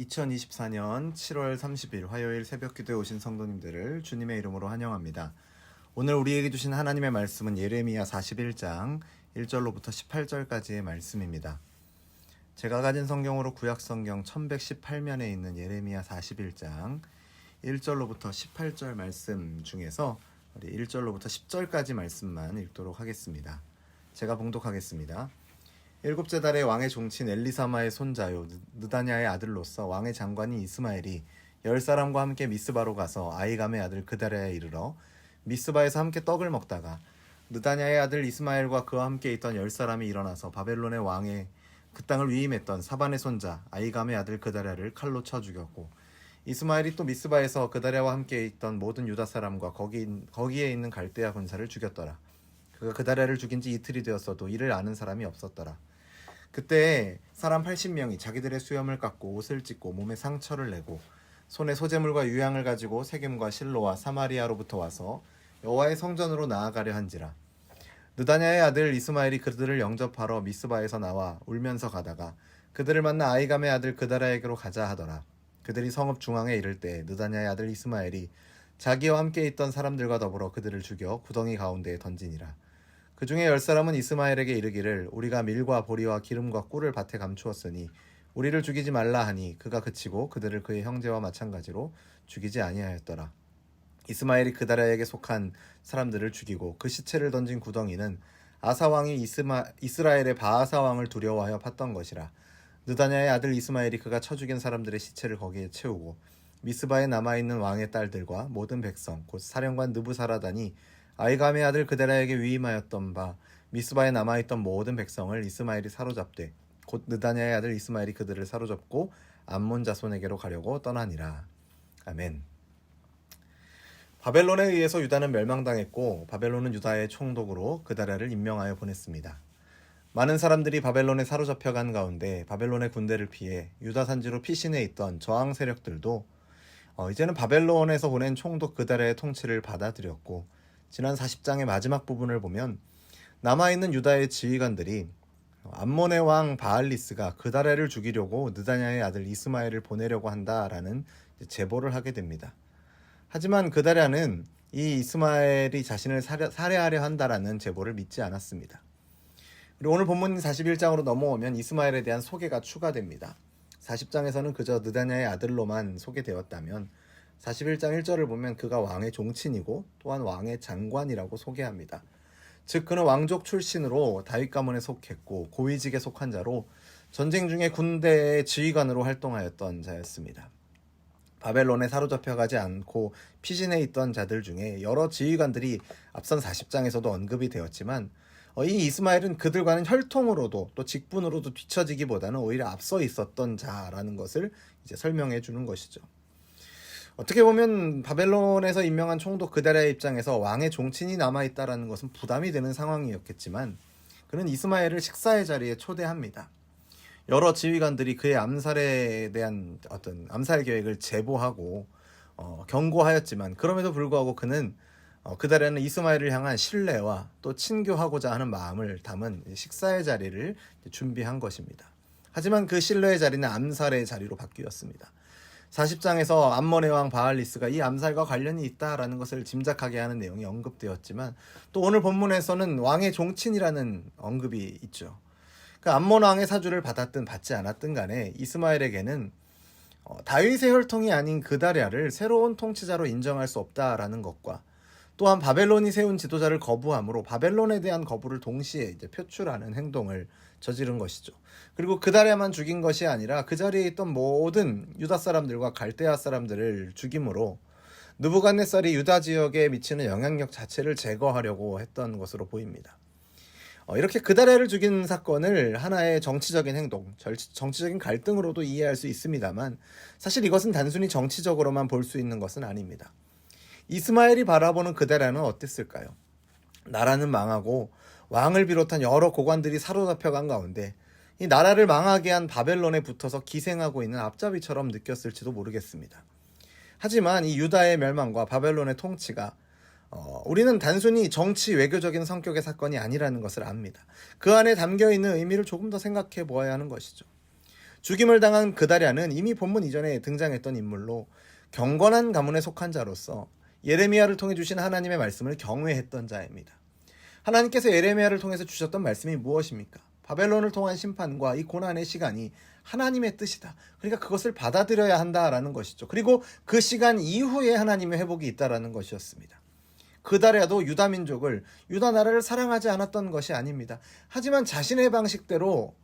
2024년 7월 30일 화요일 새벽 기도에 오신 성도님들을 주님의 이름으로 환영합니다. 오늘 우리에게 주신 하나님의 말씀은 예레미야 41장 1절로부터 18절까지의 말씀입니다. 제가 가진 성경으로 구약성경 1118면에 있는 예레미야 41장 1절로부터 18절 말씀 중에서 우리 1절로부터 10절까지 말씀만 읽도록 하겠습니다. 제가 봉독하겠습니다. 일곱째 달에 왕의 종친 엘리사마의 손자요 느다냐의 아들로서 왕의 장관인 이스마엘이 10사람과 함께 미스바로 가서 아이감의 아들 그다랴에 이르러 미스바에서 함께 떡을 먹다가 느다냐의 아들 이스마엘과 그와 함께 있던 10사람이 일어나서 바벨론의 왕의 그 땅을 위임했던 사반의 손자 아이감의 아들 그다랴를 칼로 쳐 죽였고, 이스마엘이 또 미스바에서 그다랴와 함께 있던 모든 유다 사람과 거기에 있는 갈대아 군사를 죽였더라. 그가 그다랴를 죽인 지 이틀이 되었어도 이를 아는 사람이 없었더라. 그때 사람 80명이 자기들의 수염을 깎고 옷을 찢고 몸에 상처를 내고 손에 소재물과 유향을 가지고 세겜과 실로와 사마리아로부터 와서 여호와의 성전으로 나아가려 한지라. 느다냐의 아들 이스마엘이 그들을 영접하러 미스바에서 나와 울면서 가다가 그들을 만나 아이감의 아들 그다랴에게로 가자 하더라. 그들이 성읍 중앙에 이를 때 느다냐의 아들 이스마엘이 자기와 함께 있던 사람들과 더불어 그들을 죽여 구덩이 가운데에 던지니라. 그 중에 10사람은 이스마엘에게 이르기를 우리가 밀과 보리와 기름과 꿀을 밭에 감추었으니 우리를 죽이지 말라 하니 그가 그치고 그들을 그의 형제와 마찬가지로 죽이지 아니하였더라. 이스마엘이 그다랴에게 속한 사람들을 죽이고 그 시체를 던진 구덩이는 아사왕이 이스라엘의 바하사왕을 두려워하여 팠던 것이라. 느다냐의 아들 이스마엘이 그가 쳐 죽인 사람들의 시체를 거기에 채우고 미스바에 남아있는 왕의 딸들과 모든 백성 곧 사령관 느부사라단이 아이감의 아들 그다랴에게 위임하였던 바 미스바에 남아있던 모든 백성을 이스마엘이 사로잡되 곧 느다냐의 아들 이스마엘이 그들을 사로잡고 암몬 자손에게로 가려고 떠나니라. 아멘. 바벨론에 의해서 유다는 멸망당했고 바벨론은 유다의 총독으로 그다랴를 임명하여 보냈습니다. 많은 사람들이 바벨론에 사로잡혀간 가운데 바벨론의 군대를 피해 유다 산지로 피신해 있던 저항 세력들도 이제는 바벨론에서 보낸 총독 그다랴의 통치를 받아들였고, 지난 40장의 마지막 부분을 보면 남아있는 유다의 지휘관들이 암몬의 왕 바알리스가 그다랴를 죽이려고 느다냐의 아들 이스마엘을 보내려고 한다라는 제보를 하게 됩니다. 하지만 그다랴는 이 이스마엘이 자신을 살해하려 한다라는 제보를 믿지 않았습니다. 그리고 오늘 본문 41장으로 넘어오면 이스마엘에 대한 소개가 추가됩니다. 40장에서는 그저 느다냐의 아들로만 소개되었다면 41장 1절을 보면 그가 왕의 종친이고 또한 왕의 장관이라고 소개합니다. 즉 그는 왕족 출신으로 다윗 가문에 속했고 고위직에 속한 자로 전쟁 중에 군대의 지휘관으로 활동하였던 자였습니다. 바벨론에 사로잡혀가지 않고 피신해 있던 자들 중에 여러 지휘관들이 앞선 40장에서도 언급이 되었지만 이 이스마엘은 그들과는 혈통으로도 또 직분으로도 뒤처지기보다는 오히려 앞서 있었던 자라는 것을 이제 설명해 주는 것이죠. 어떻게 보면 바벨론에서 임명한 총독 그다랴의 입장에서 왕의 종친이 남아있다라는 것은 부담이 되는 상황이었겠지만 그는 이스마엘을 식사의 자리에 초대합니다. 여러 지휘관들이 그의 암살에 대한 어떤 암살 계획을 제보하고 경고하였지만 그럼에도 불구하고 그는 그다랴는 이스마엘을 향한 신뢰와 또 친교하고자 하는 마음을 담은 식사의 자리를 준비한 것입니다. 하지만 그 신뢰의 자리는 암살의 자리로 바뀌었습니다. 40장에서 암몬의 왕 바알리스가 이 암살과 관련이 있다라는 것을 짐작하게 하는 내용이 언급되었지만 또 오늘 본문에서는 왕의 종친이라는 언급이 있죠. 그 암몬 왕의 사주를 받았든 받지 않았든 간에 이스마엘에게는 다윗의 혈통이 아닌 그다랴를 새로운 통치자로 인정할 수 없다라는 것과 또한 바벨론이 세운 지도자를 거부함으로 바벨론에 대한 거부를 동시에 이제 표출하는 행동을 저지른 것이죠. 그리고 그다랴만 죽인 것이 아니라 그 자리에 있던 모든 유다 사람들과 갈대아 사람들을 죽임으로 느부갓네살이 유다 지역에 미치는 영향력 자체를 제거하려고 했던 것으로 보입니다. 이렇게 그다랴를 죽인 사건을 하나의 정치적인 행동, 정치적인 갈등으로도 이해할 수 있습니다만 사실 이것은 단순히 정치적으로만 볼 수 있는 것은 아닙니다. 이스마엘이 바라보는 그다랴는 어땠을까요? 나라는 망하고 왕을 비롯한 여러 고관들이 사로잡혀간 가운데 이 나라를 망하게 한 바벨론에 붙어서 기생하고 있는 앞잡이처럼 느꼈을지도 모르겠습니다. 하지만 이 유다의 멸망과 바벨론의 통치가 우리는 단순히 정치 외교적인 성격의 사건이 아니라는 것을 압니다. 그 안에 담겨있는 의미를 조금 더 생각해 보아야 하는 것이죠. 죽임을 당한 그다랴는 이미 본문 이전에 등장했던 인물로 경건한 가문에 속한 자로서 예레미야를 통해 주신 하나님의 말씀을 경외했던 자입니다. 하나님께서 예레미야를 통해서 주셨던 말씀이 무엇입니까? 바벨론을 통한 심판과 이 고난의 시간이 하나님의 뜻이다. 그러니까 그것을 받아들여야 한다라는 것이죠. 그리고 그 시간 이후에 하나님의 회복이 있다라는 것이었습니다. 그다랴도 유다 민족을, 유다 나라를 사랑하지 않았던 것이 아닙니다. 하지만 자신의 방식대로,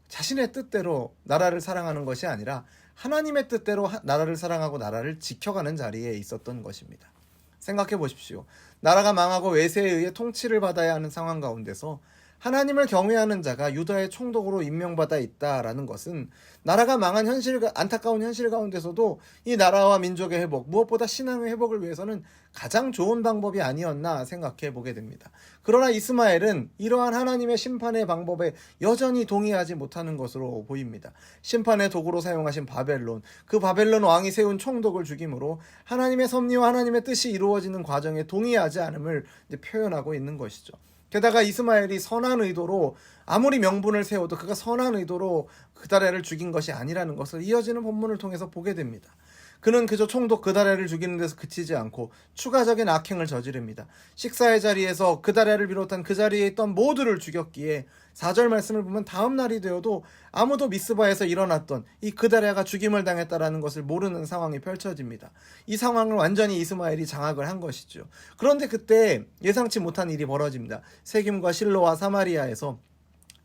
자신의 뜻대로 나라를 사랑하는 것이 아니라 하나님의 뜻대로 나라를 사랑하고 나라를 지켜가는 자리에 있었던 것입니다. 생각해 보십시오. 나라가 망하고 외세에 의해 통치를 받아야 하는 상황 가운데서 하나님을 경외하는 자가 유다의 총독으로 임명받아 있다라는 것은 나라가 망한 현실, 안타까운 현실 가운데서도 이 나라와 민족의 회복, 무엇보다 신앙의 회복을 위해서는 가장 좋은 방법이 아니었나 생각해 보게 됩니다. 그러나 이스마엘은 이러한 하나님의 심판의 방법에 여전히 동의하지 못하는 것으로 보입니다. 심판의 도구로 사용하신 바벨론, 그 바벨론 왕이 세운 총독을 죽임으로 하나님의 섭리와 하나님의 뜻이 이루어지는 과정에 동의하지 않음을 표현하고 있는 것이죠. 게다가 이스마엘이 선한 의도로 아무리 명분을 세워도 그가 선한 의도로 그다랴를 죽인 것이 아니라는 것을 이어지는 본문을 통해서 보게 됩니다. 그는 그저 총독 그다랴를 죽이는 데서 그치지 않고 추가적인 악행을 저지릅니다. 식사의 자리에서 그다랴를 비롯한 그 자리에 있던 모두를 죽였기에 4절 말씀을 보면 다음 날이 되어도 아무도 미스바에서 일어났던 이 그다랴가 죽임을 당했다라는 것을 모르는 상황이 펼쳐집니다. 이 상황을 완전히 이스마엘이 장악을 한 것이죠. 그런데 그때 예상치 못한 일이 벌어집니다. 세김과 실로와 사마리아에서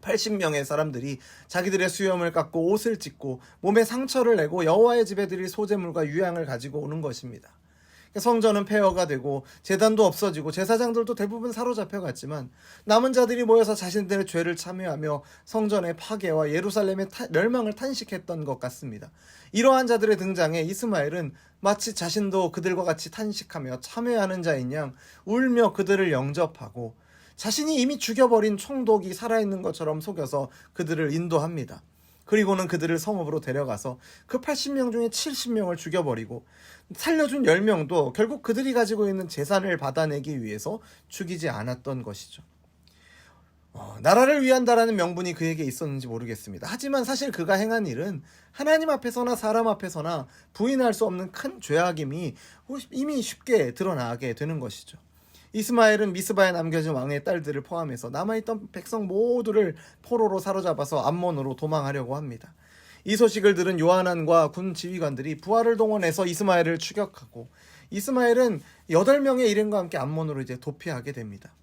80명의 사람들이 자기들의 수염을 깎고 옷을 찢고 몸에 상처를 내고 여호와의 집에 드릴 소제물과 유향을 가지고 오는 것입니다. 성전은 폐허가 되고 제단도 없어지고 제사장들도 대부분 사로잡혀갔지만 남은 자들이 모여서 자신들의 죄를 참여하며 성전의 파괴와 예루살렘의 멸망을 탄식했던 것 같습니다. 이러한 자들의 등장에 이스마엘은 마치 자신도 그들과 같이 탄식하며 참여하는 자인 양 울며 그들을 영접하고 자신이 이미 죽여버린 총독이 살아있는 것처럼 속여서 그들을 인도합니다. 그리고는 그들을 성읍으로 데려가서 그 80명 중에 70명을 죽여버리고 살려준 10명도 결국 그들이 가지고 있는 재산을 받아내기 위해서 죽이지 않았던 것이죠. 나라를 위한다라는 명분이 그에게 있었는지 모르겠습니다. 하지만 사실 그가 행한 일은 하나님 앞에서나 사람 앞에서나 부인할 수 없는 큰 죄악임이 이미 쉽게 드러나게 되는 것이죠. 이스마엘은 미스바에 남겨진 왕의 딸들을 포함해서 남아있던 백성 모두를 포로로 사로잡아서 암몬으로 도망하려고 합니다. 이 소식을 들은 요하난과 군 지휘관들이 부하를 동원해서 이스마엘을 추격하고 이스마엘은 8명의 일행과 함께 암몬으로 이제 도피하게 됩니다.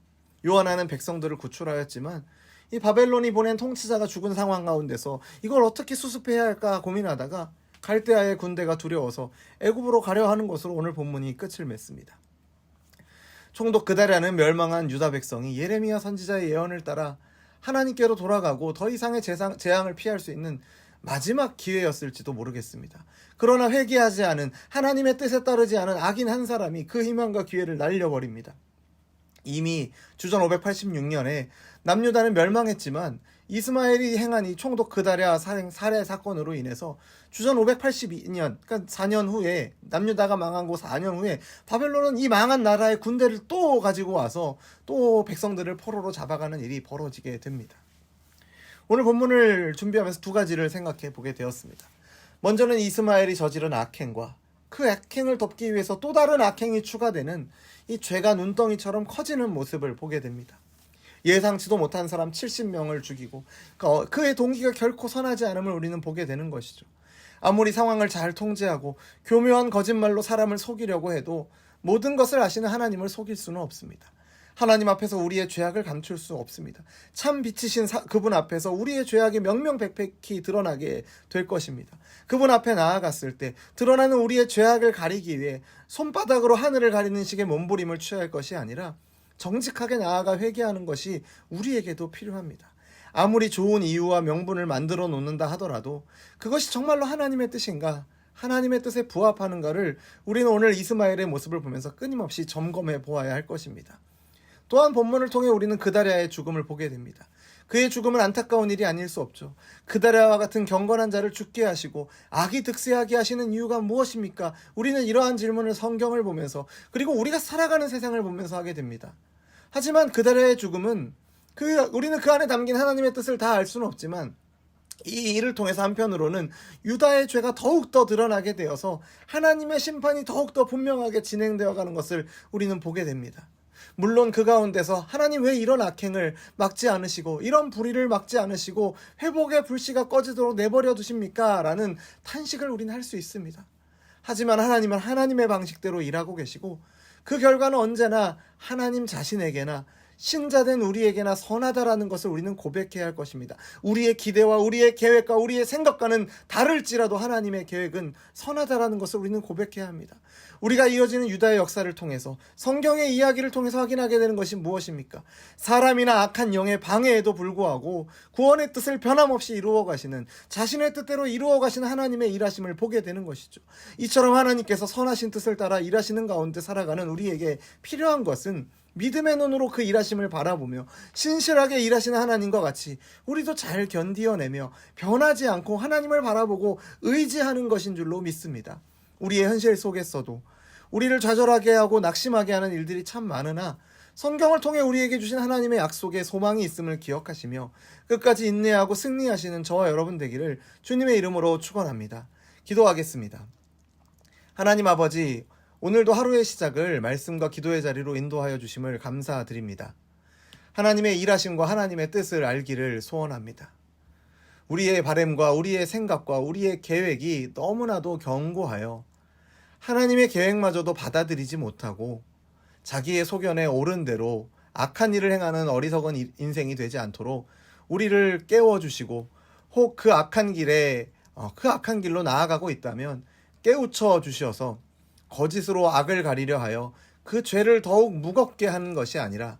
요하난은 백성들을 구출하였지만 이 바벨론이 보낸 통치자가 죽은 상황 가운데서 이걸 어떻게 수습해야 할까 고민하다가 갈대아의 군대가 두려워서 애굽으로 가려 하는 것으로 오늘 본문이 끝을 맺습니다. 총독 그다랴는 멸망한 유다 백성이 예레미야 선지자의 예언을 따라 하나님께로 돌아가고 더 이상의 재앙을 피할 수 있는 마지막 기회였을지도 모르겠습니다. 그러나 회개하지 않은 하나님의 뜻에 따르지 않은 악인 한 사람이 그 희망과 기회를 날려버립니다. 이미 주전 586년에 남유다는 멸망했지만 이스마엘이 행한 이 총독 그다랴 살해 사건으로 인해서 주전 582년, 그러니까 4년 후에 남유다가 망하고 4년 후에 바벨론은 이 망한 나라의 군대를 또 가지고 와서 또 백성들을 포로로 잡아가는 일이 벌어지게 됩니다. 오늘 본문을 준비하면서 두 가지를 생각해 보게 되었습니다. 먼저는 이스마엘이 저지른 악행과 그 악행을 덮기 위해서 또 다른 악행이 추가되는 이 죄가 눈덩이처럼 커지는 모습을 보게 됩니다. 예상치도 못한 사람 70명을 죽이고 그의 동기가 결코 선하지 않음을 우리는 보게 되는 것이죠. 아무리 상황을 잘 통제하고 교묘한 거짓말로 사람을 속이려고 해도 모든 것을 아시는 하나님을 속일 수는 없습니다. 하나님 앞에서 우리의 죄악을 감출 수 없습니다. 참 빛이신 그분 앞에서 우리의 죄악이 명명백백히 드러나게 될 것입니다. 그분 앞에 나아갔을 때 드러나는 우리의 죄악을 가리기 위해 손바닥으로 하늘을 가리는 식의 몸부림을 취할 것이 아니라 정직하게 나아가 회개하는 것이 우리에게도 필요합니다. 아무리 좋은 이유와 명분을 만들어 놓는다 하더라도 그것이 정말로 하나님의 뜻인가, 하나님의 뜻에 부합하는가를 우리는 오늘 이스마엘의 모습을 보면서 끊임없이 점검해 보아야 할 것입니다. 또한 본문을 통해 우리는 그다랴의 죽음을 보게 됩니다. 그의 죽음은 안타까운 일이 아닐 수 없죠. 그다랴와 같은 경건한 자를 죽게 하시고 악이 득세하게 하시는 이유가 무엇입니까? 우리는 이러한 질문을 성경을 보면서 그리고 우리가 살아가는 세상을 보면서 하게 됩니다. 하지만 그다랴의 죽음은 우리는 그 안에 담긴 하나님의 뜻을 다 알 수는 없지만 이 일을 통해서 한편으로는 유다의 죄가 더욱더 드러나게 되어서 하나님의 심판이 더욱더 분명하게 진행되어 가는 것을 우리는 보게 됩니다. 물론 그 가운데서 하나님 왜 이런 악행을 막지 않으시고 이런 불의를 막지 않으시고 회복의 불씨가 꺼지도록 내버려 두십니까? 라는 탄식을 우리는 할 수 있습니다. 하지만 하나님은 하나님의 방식대로 일하고 계시고 그 결과는 언제나 하나님 자신에게나 신자된 우리에게나 선하다라는 것을 우리는 고백해야 할 것입니다. 우리의 기대와 우리의 계획과 우리의 생각과는 다를지라도 하나님의 계획은 선하다라는 것을 우리는 고백해야 합니다. 우리가 이어지는 유다의 역사를 통해서 성경의 이야기를 통해서 확인하게 되는 것이 무엇입니까? 사람이나 악한 영의 방해에도 불구하고 구원의 뜻을 변함없이 이루어 가시는, 자신의 뜻대로 이루어 가시는 하나님의 일하심을 보게 되는 것이죠. 이처럼 하나님께서 선하신 뜻을 따라 일하시는 가운데 살아가는 우리에게 필요한 것은 믿음의 눈으로 그 일하심을 바라보며 신실하게 일하시는 하나님과 같이 우리도 잘 견디어내며 변하지 않고 하나님을 바라보고 의지하는 것인 줄로 믿습니다. 우리의 현실 속에서도 우리를 좌절하게 하고 낙심하게 하는 일들이 참 많으나 성경을 통해 우리에게 주신 하나님의 약속에 소망이 있음을 기억하시며 끝까지 인내하고 승리하시는 저와 여러분 되기를 주님의 이름으로 축원합니다. 기도하겠습니다. 하나님 아버지, 오늘도 하루의 시작을 말씀과 기도의 자리로 인도하여 주심을 감사드립니다. 하나님의 일하심과 하나님의 뜻을 알기를 소원합니다. 우리의 바램과 우리의 생각과 우리의 계획이 너무나도 견고하여 하나님의 계획마저도 받아들이지 못하고 자기의 소견에 옳은 대로 악한 일을 행하는 어리석은 인생이 되지 않도록 우리를 깨워주시고 혹 그 악한 길로 나아가고 있다면 깨우쳐 주셔서 거짓으로 악을 가리려 하여 그 죄를 더욱 무겁게 하는 것이 아니라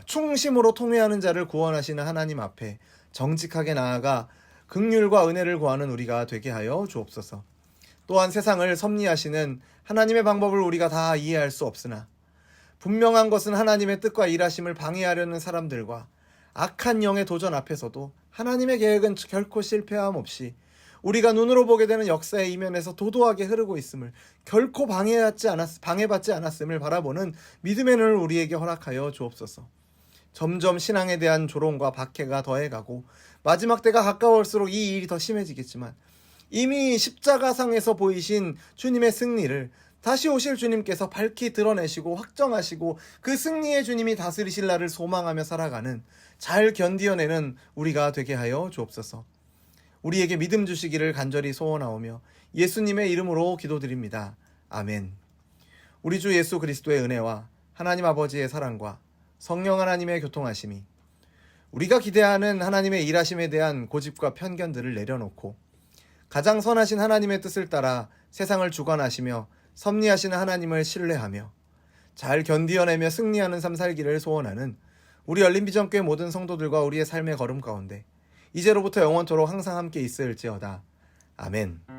충심으로 통회하는 자를 구원하시는 하나님 앞에 정직하게 나아가 긍휼과 은혜를 구하는 우리가 되게 하여 주옵소서. 또한 세상을 섭리하시는 하나님의 방법을 우리가 다 이해할 수 없으나 분명한 것은 하나님의 뜻과 일하심을 방해하려는 사람들과 악한 영의 도전 앞에서도 하나님의 계획은 결코 실패함 없이 우리가 눈으로 보게 되는 역사의 이면에서 도도하게 흐르고 있음을 결코 방해받지 않았음을 바라보는 믿음의 눈을 우리에게 허락하여 주옵소서. 점점 신앙에 대한 조롱과 박해가 더해가고 마지막 때가 가까울수록 이 일이 더 심해지겠지만 이미 십자가상에서 보이신 주님의 승리를 다시 오실 주님께서 밝히 드러내시고 확정하시고 그 승리의 주님이 다스리실 날을 소망하며 살아가는 잘 견디어내는 우리가 되게 하여 주옵소서. 우리에게 믿음 주시기를 간절히 소원하오며 예수님의 이름으로 기도드립니다. 아멘. 우리 주 예수 그리스도의 은혜와 하나님 아버지의 사랑과 성령 하나님의 교통하심이 우리가 기대하는 하나님의 일하심에 대한 고집과 편견들을 내려놓고 가장 선하신 하나님의 뜻을 따라 세상을 주관하시며 섭리하시는 하나님을 신뢰하며 잘 견디어내며 승리하는 삶 살기를 소원하는 우리 열린비전교회 모든 성도들과 우리의 삶의 걸음 가운데 이제로부터 영원토록 항상 함께 있을지어다. 아멘.